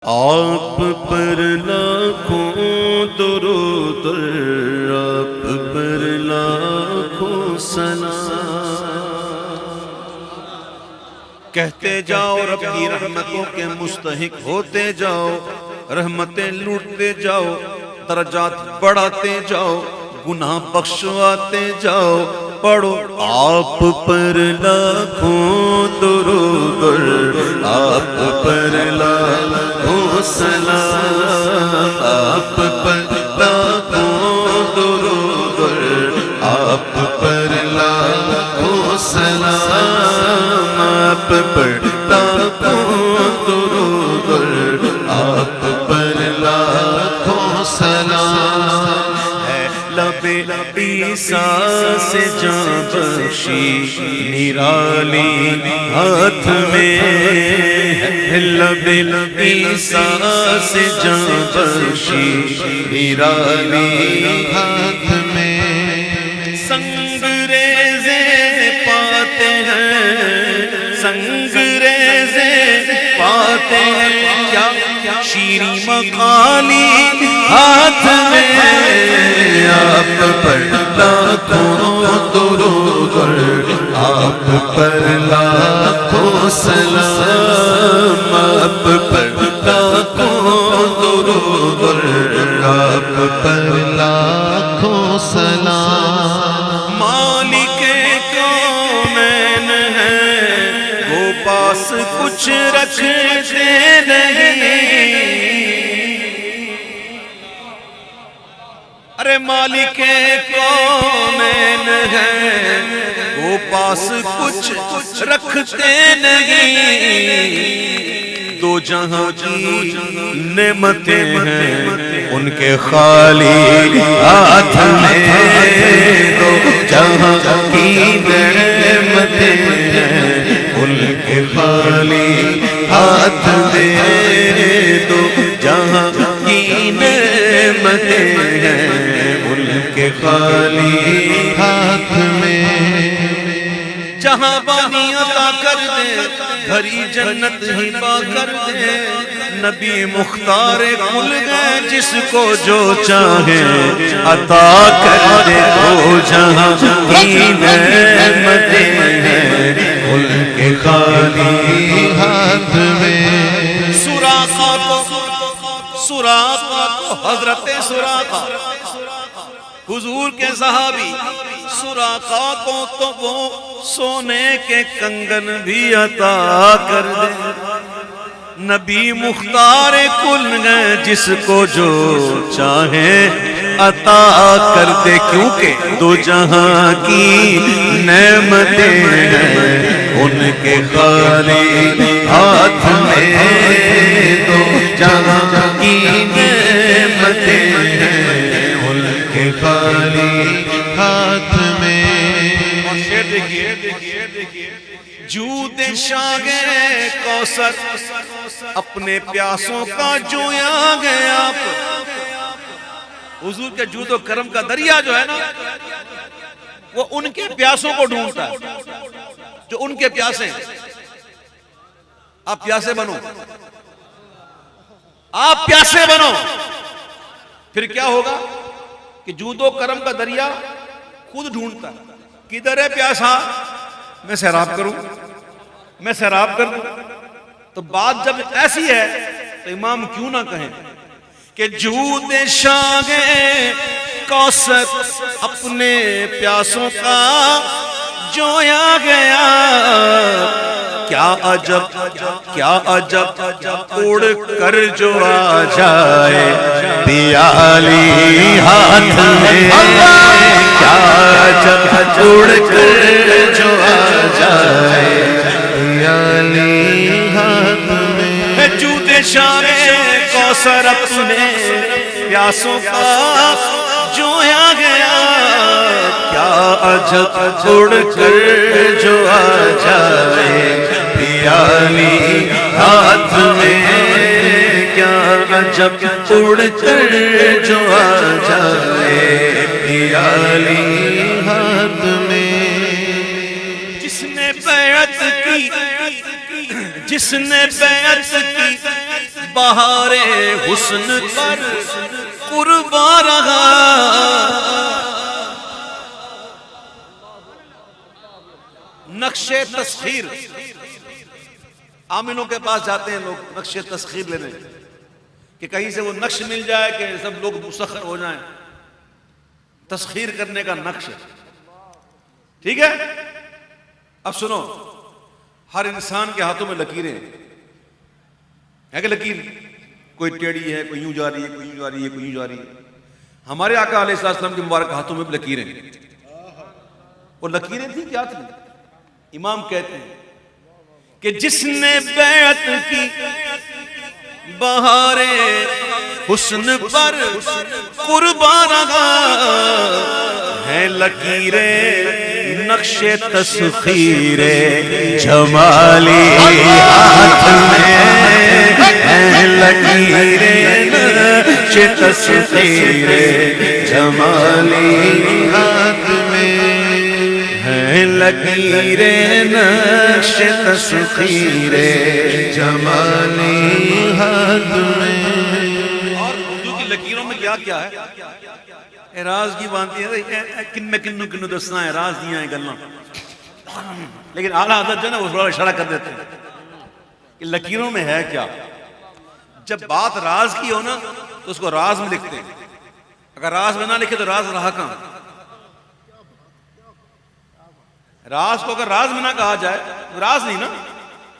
آپ پر لاکھوں درود، آپ پر لاکھوں سلام، کہتے جاؤ رب کی رحمتوں کے مستحق ہوتے جاؤ، رحمتیں لوٹتے جاؤ، درجات بڑھاتے جاؤ، گناہ بخشواتے جاؤ۔ پڑھو آپ پر لاکھوں درود، آپ پر لاکھوں سلام، آپ پر لاکھوں درود، آپ پر لاکھوں سلام، آپ پر لاکھوں درود، آپ پر لاکھوں سلام۔ لب عیسیٰ سے جاں بخشی نرالی ہاتھ میں، لب عیسیٰ سے جاں بخشی نرالی ہاتھ میں، سنگریزے پاتے ہیں، سنگریزے پاتے ہیں، کیا شیریں مخالی ہاتھ میں، آپ پر لاکھوں درود، آپ پر لاکھوں سلام، آپ پر لاکھوں درود، آپ پر لاکھوں سلام۔ مالک کونین ہے وہ پاس کچھ رکھتے نہیں، ارے مالک کونین ہے وہ پاس کچھ رکھتے نہیں، دو جہاں کی نعمتیں ہیں ان کے خالی ہاتھ میں، دو جہاں کی نعمتیں ہیں ان کے خالی ہاتھ میں، دو جہاں کی نعمتیں ہیں ان کے خالی ہاتھ میں، جہاں بانی عطا کر دے بھری جنت ہی با کر دے، نبی مختار کل گئے جس کو جو چاہے عطا کر دے، تو جہاں کی نعمتیں ہیں ان کے خالی ہاتھ میں۔ سراقہ کو حضرت سراقہ حضور کے صحابی، سراقہ کو تو وہ سونے کے کنگن بھی عطا کر دے، نبی مختار کل گئے جس کو جو چاہے عطا کر دے، کیونکہ دو جہاں کی نعمتیں ہیں ان کے خالی ہاتھ میں، دو جہاں کی نعمتیں ہیں ان کے خالی ہاتھ میں۔ شعر دیکھیے، جود شاہ کوثر اپنے پیاسوں کا جویا گیا، حضور کے جود و کرم کا دریا جو ہے نا وہ ان کے پیاسوں کو ڈھونڈتا ہے، جو ان کے پیاسے ہیں۔ آپ پیاسے بنو، آپ پیاسے بنو، پھر کیا ہوگا کہ جود و کرم کا دریا خود ڈھونڈتا ہے، کدھر ہے پیاسا، میں سیراب کروں، میں سیراب کر دوں۔ تو بات جب ایسی ہے تو امام کیوں نہ کہیں کہ جود شاہ کوثر اپنے پیاسوں کا جویا گیا، کیا عجب اڑ کر جو آ جائے پیالی ہاتھ میں، کیا عجب اڑ کر جو آ جائے پیالی ہاتھ میں، جود شاہ کوثر اپنے پیاسوں کا جویا گیا، کیا عجب اڑ کر جو آ جائے پیالی ہاتھ میں، کیا عجب اڑ کر جو آ جائے پیالی ہاتھ میں، جس نے بیعت کی، جس نے بیعت کی بہار حسن پر قربان رہا. نقش تسخیر، عاملوں کے پاس جاتے ہیں لوگ نقش تسخیر لینے کہ کہیں سے وہ نقش مل جائے کہ سب لوگ مسخر ہو جائیں. تسخیر کرنے کا نقش، ٹھیک ہے. اب سنو، ہر انسان کے ہاتھوں میں لکیریں ہے کہ لکیر کوئی ٹیڑھی ہے، کوئی یوں جا رہی ہے، کوئی یوں جا رہی ہے، کوئی یوں جا رہی ہے. ہمارے آقا علیہ السلام کے مبارک ہاتھوں میں بھی لکیریں. وہ لکیریں تھیں کیا تھیں؟ امام کہتے ہیں کہ جس نے بیعت کی بہار حسن پر قربان رہا ہے لکیریں نقش تسخیر جمالی ہاتھ میں ہے لکیریں نقش تسخیر جمالی ہاتھ میں ہے لکیریں نقش تسخیر جمالی ہاتھ میں. اور اردو کی لکیروں میں کیا کیا ہے؟ راز کی بانتی ہے کن میں کنو دسنا ہے، راز دیا ہے گلنا. لیکن اعلیٰ حضرت جو ہے نا وہ بڑا اشارہ کر دیتے ہیں کہ لکیروں میں ہے کیا. جب بات راز کی ہو نا تو اس کو راز میں لکھتے ہیں. اگر راز میں نہ لکھے تو راز رہا کہاں؟ راز کو اگر راز میں نہ کہا جائے راز نہیں نا.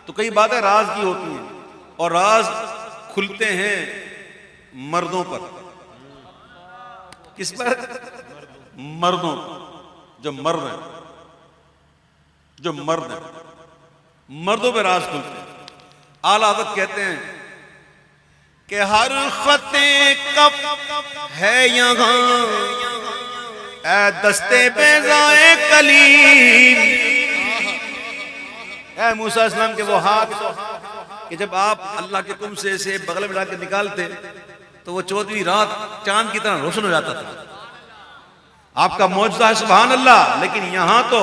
تو کئی باتیں راز کی ہوتی ہیں اور راز کھلتے ہیں مردوں پر. کس پر؟ مردوں. جو مرد ہیں، جو مرد ہیں، مردوں پہ راز کھلتے ہیں. اعلیٰ حضرت کہتے ہیں کہ ہر خطے کب ہے یہاں اے دستے بیضائے کلیم. اے موسیٰ علیہ السلام کے وہ ہاتھ کہ جب آپ اللہ کے حکم سے اسے بغل میں ڈال کے نکالتے تو وہ 14ویں رات چاند کی طرح روشن ہو جاتا تھا. آپ کا معجزہ ہے سبحان اللہ. لیکن یہاں تو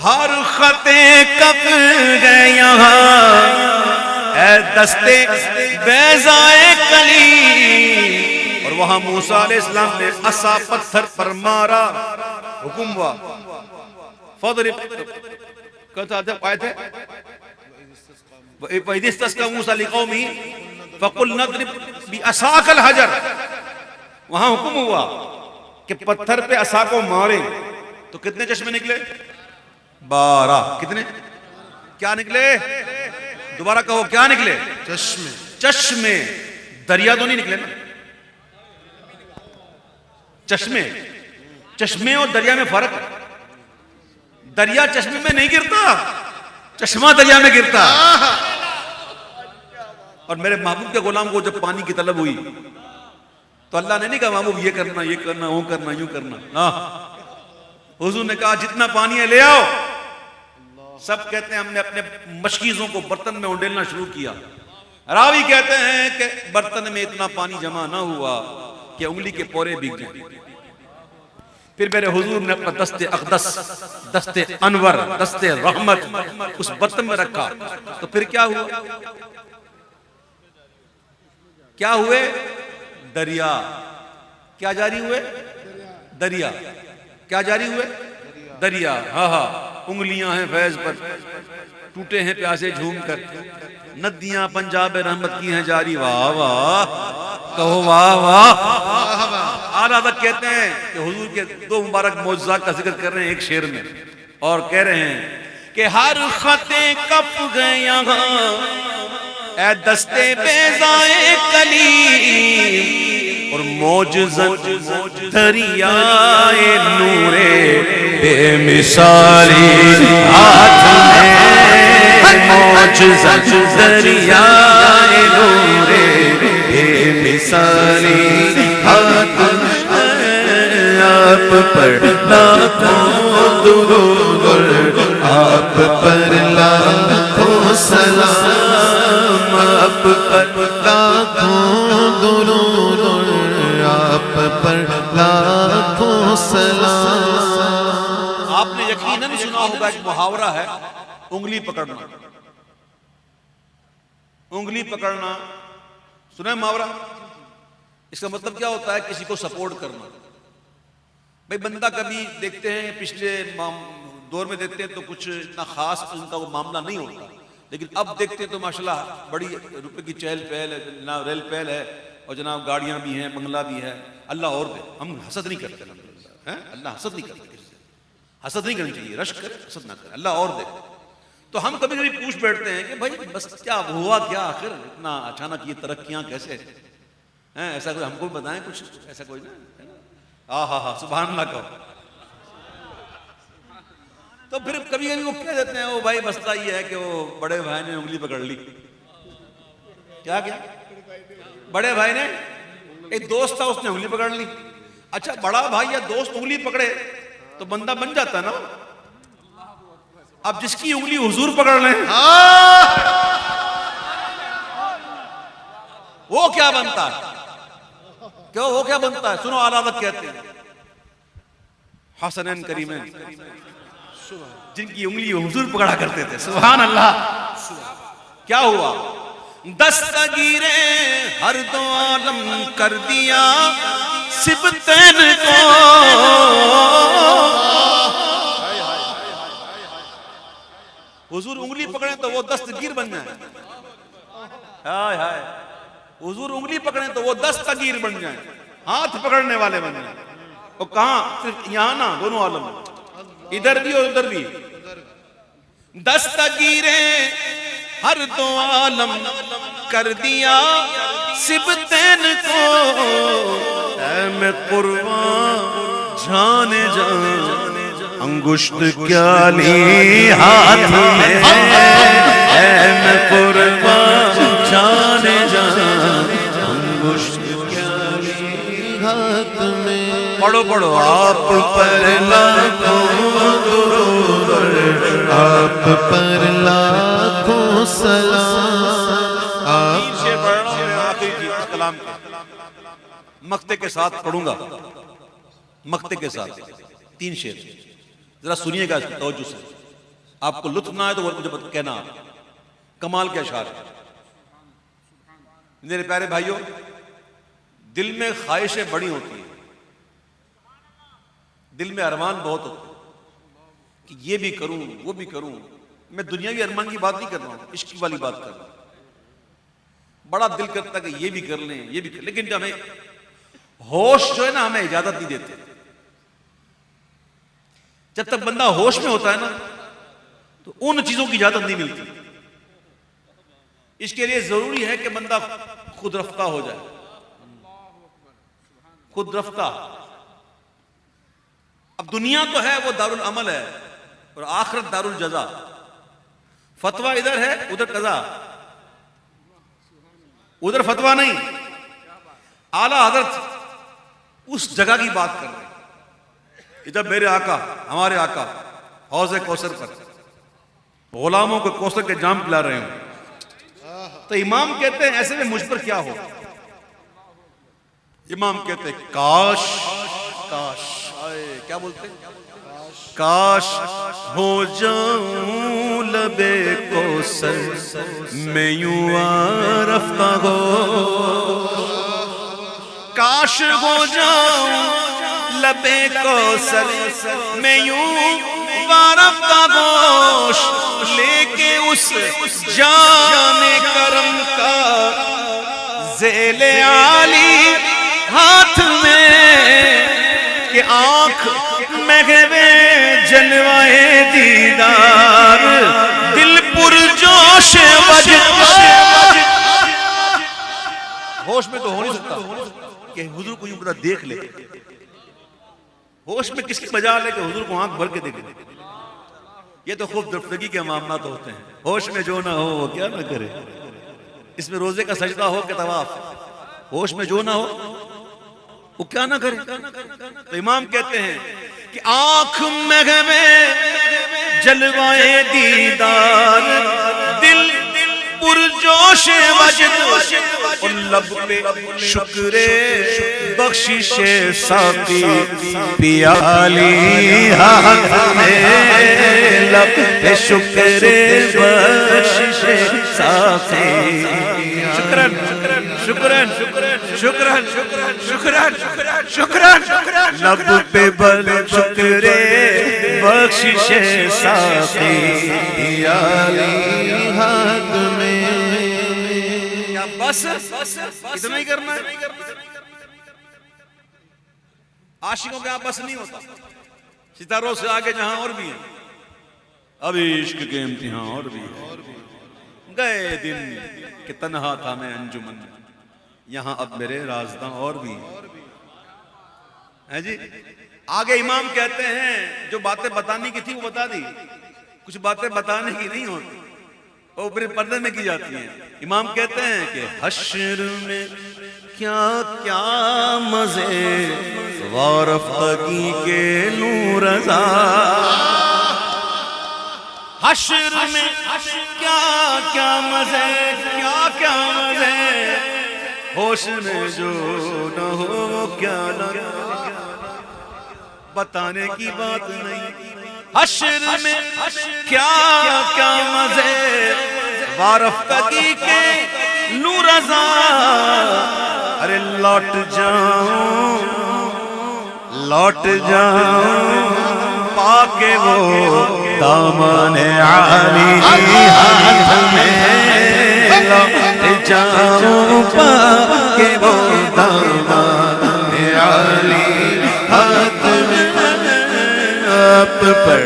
ہر خطے کف گئے یہاں اے دستے بیضائے کلیم. اور وہاں موسیٰ علیہ السلام نے عصا پتھر پر مارا، حکم ہوا فضرب کہتا تھا آیت ہے وَإِذِ اسْتَسْقَىٰ مُوسَىٰ لِقَوْمِهِ فَقُلْنَا اضْرِبْ بِعَصَاكَ الْحَجَرَ. وہاں حکم ہوا کہ پتھر پہ عصا کو مارے تو کتنے چشمے نکلے؟ 12. کتنے؟ کیا نکلے؟ دوبارہ کہو کیا نکلے؟ چشمے. چشمے. دریا تو نہیں نکلے نا. چشمے. چشمے اور دریا میں فرق ہے. دریا چشمے میں نہیں گرتا، چشمہ دریا میں گرتا. اور میرے محبوب کے غلام کو جب پانی کی طلب ہوئی تو اللہ نے نہیں کہا محبوب یہ کرنا یہ کرنا وہ کرنا یوں کرنا. حضور نے کہا جتنا پانی ہے لے آؤ. سب کہتے ہیں ہم نے اپنے مشکیزوں کو برتن میں اونڈیلنا شروع کیا. راوی کہتے ہیں کہ برتن میں اتنا پانی جمع نہ ہوا کہ انگلی کے پورے بھیگ جائیں. پھر میرے حضور نے اپنا دست اقدس، دست انور، دست رحمت اس برتن میں رکھا. تو پھر کیا ہوا؟ کیا ہوئے؟ دریا. کیا جاری ہوئے؟ دریا. کیا جاری ہوئے؟ دریا. ہاں انگلیاں ہیں فیض پر، ٹوٹے ہیں پیاسے جھوم کر، ندیاں پنجاب رحمت کی ہیں جاری. واہ واہ کہو واہ واہ. اعلیٰ حضرت کہتے ہیں کہ حضور کے 2 مبارک معجزات کا ذکر کر رہے ہیں ایک شعر میں اور کہہ رہے ہیں کہ ہر خطے کف گئے یہاں اے دستے بیضائے کلیم. اور معجزت دریائے نور بے مثالی ہاتھ میں. معجزت دریائے نور بے مثالی ہاتھ میں. آپ پر لاکھوں درود، آپ پر لاکھوں سلام، آپ پر لاکھوں درود، آپ پر لاکھوں سلام. آپ نے یقیناً سنا ہوگا ایک محاورہ ہے انگلی پکڑنا. انگلی پکڑنا سنا ہے محاورہ؟ اس کا مطلب کیا ہوتا ہے؟ کسی کو سپورٹ کرنا. بھائی بندہ کبھی دیکھتے ہیں پچھلے دور میں دیکھتے ہیں تو کچھ اتنا خاص ان کا وہ معاملہ نہیں ہوتا، لیکن اب دیکھتے ہیں تو ماشاءاللہ بڑی روپے کی چہل پہل ہے، جناب ریل پہل ہے، اور جناب گاڑیاں بھی ہیں، بنگلہ بھی ہے. اللہ اور دے. ہم حسد نہیں کرتے الحمدللہ، اللہ حسد نہیں کرتے. حسد نہیں کرنی چاہیے، رشک کرے حسد نہ کرے، اللہ اور دے. تو ہم کبھی کبھی پوچھ بیٹھتے ہیں کہ بھائی بس کیا ہوا، کیا آخر اتنا اچانک یہ ترقیاں کیسے ہیں؟ ایسا کوئی ہم کو بتائیں کچھ، ایسا کوئی نا. ہاں سبحان اللہ کہو. تو پھر کبھی کبھی وہ کہہ دیتے ہیں وہ بھائی مسئلہ یہ ہے کہ وہ بڑے بھائی نے انگلی پکڑ لی. کیا بڑے بھائی نے، ایک دوست تھا اس نے انگلی پکڑ لی. اچھا بڑا بھائی یا دوست انگلی پکڑے تو بندہ بن جاتا ہے نا. اب جس کی انگلی حضور پکڑ لیں وہ کیا بنتا ہے؟ کیوں وہ کیا بنتا ہے؟ سنو اعلیٰ حضرت کہتے ہیں حسنین کریمین جن کی انگلی حضور پکڑا کرتے تھے. سبحان اللہ. کیا ہوا؟ دستگیریں ہر دو عالم کر دیا سبتین کو. حضور انگلی پکڑیں تو وہ دستگیر بن جائیں. ہائے حضور انگلی پکڑیں تو وہ دستگیر بن جائیں، ہاتھ پکڑنے والے بن جائیں. اور کہاں؟ صرف یہاں نا، دونوں عالم، ادھر بھی اور ادھر بھی. دستگیریں ہر دو عالم کر دیا سبتین کو. اے میں قربان جان جان انگشت کیا لی ہاتھ میں، اے میں قربان جان جان انگشت کیا لی ہاتھ میں. پڑھو آپ پر لاکھوں درود، آپ پر لاکھوں سلام. آپ سے پڑھ رہا ہوں میں آخری چیز کلام کے مقطع کے ساتھ پڑھوں گا. مقطع کے ساتھ 3 شعر ذرا سنیے گا اس کی توجہ سے. آپ کو لطف نہ آئے تو وہ مجھے کہنا. کمال کے اشعار ہیں میرے پیارے بھائیوں. دل میں خواہشیں بڑی ہوتی ہیں، دل میں ارمان بہت ہوتے ہیں کہ یہ بھی کروں وہ بھی کروں. میں دنیاوی ارمان کی بات نہیں کر رہا ہوں، عشق والی بات کر رہا ہوں. بڑا دل کرتا ہے کہ یہ بھی کر لیں یہ بھی کر، لیکن جب ہمیں ہوش جو ہے نا ہمیں اجازت نہیں دیتے. جب تک بندہ ہوش میں ہوتا ہے نا تو ان چیزوں کی اجازت نہیں ملتی. اس کے لیے ضروری ہے کہ بندہ خود رفتہ ہو جائے، خود رفتہ. اب دنیا تو ہے وہ دار العمل ہے اور آخرت دار الجزا. فتویٰ ادھر ہے ادھر قضا، ادھر فتویٰ نہیں. اعلیٰ حضرت اس جگہ کی بات کر رہے ہیں کہ جب میرے آقا ہمارے آقا حوض کوثر پر غلاموں کو کوثر کے جام پلا رہے ہوں تو امام کہتے ہیں ایسے میں مجھ پر کیا ہو. امام کہتے ہیں کاش کاش کیا بولتے ہیں؟ کاش ہو جاؤں لبے کوثر میں یوں رفتہ ہو. کاش ہو جاؤں لبے کوثر میں یوں رفتہ گوش لے کے اس جام کرم کا ذیل عالی ہاتھ میں کہ آنکھ محوے جلوائے دیدار دل پر جوش ہوش میں تو ہو نہیں سکتا کہ حضور کو یوں پتہ دیکھ لے. ہوش میں کس کی مجال ہے کہ حضور کو آنکھ بھر کے دیکھ لے. یہ تو خوب درفتگی کے معاملات ہوتے ہیں. ہوش میں جو نہ ہو وہ کیا نہ کرے. اس میں روزے کا سجدہ ہو کہ طواف، ہوش میں جو نہ ہو وہ کیا نہ کرے. تو امام کہتے ہیں کہ آنکھ محوے جلوائے دیدار دل پرجوش وجد اور لب پہ شکر بخشش ساقی پیالی ہاتھ میں لب پہ شکر بخشش ساقی. شکرن شکرن شکرن شکرن شکرن لب پہ بل شکرے بخشش ساقی علی حد میں. کیا بس اتنا ہی کرنا ہے؟ عاشقوں کے یہاں بس نہیں ہوتا، ستاروں سے آگے جہاں اور بھی ہیں. ابھی عشق کے امتحان اور بھی ہیں. گئے دن کہ تنہا تھا میں انجمن، یہاں اب میرے رازداں اور بھی ہیں جی. آگے امام کہتے ہیں جو باتیں بتانے کی تھی وہ بتا دی، کچھ باتیں بتانے کی نہیں ہوتی، وہ اوپر پردے میں کی جاتی ہیں. امام کہتے ہیں کہ حشر میں کیا کیا مزے وارفتگی کے نور رضا. حشر میں کیا کیا مزے، کیا کیا مزے، ہوش میں جو نہ ہو کیا نہ بتانے کی بات نہیں. حشر میں کیا کیا مزے وارفتگی کے نور رضا. ارے لوٹ جاؤں پاکے وہ دامن عالی ہاتھ میں. لوٹ جاؤں پاکے وہ دامن عالی ہاتھ میں. آپ پر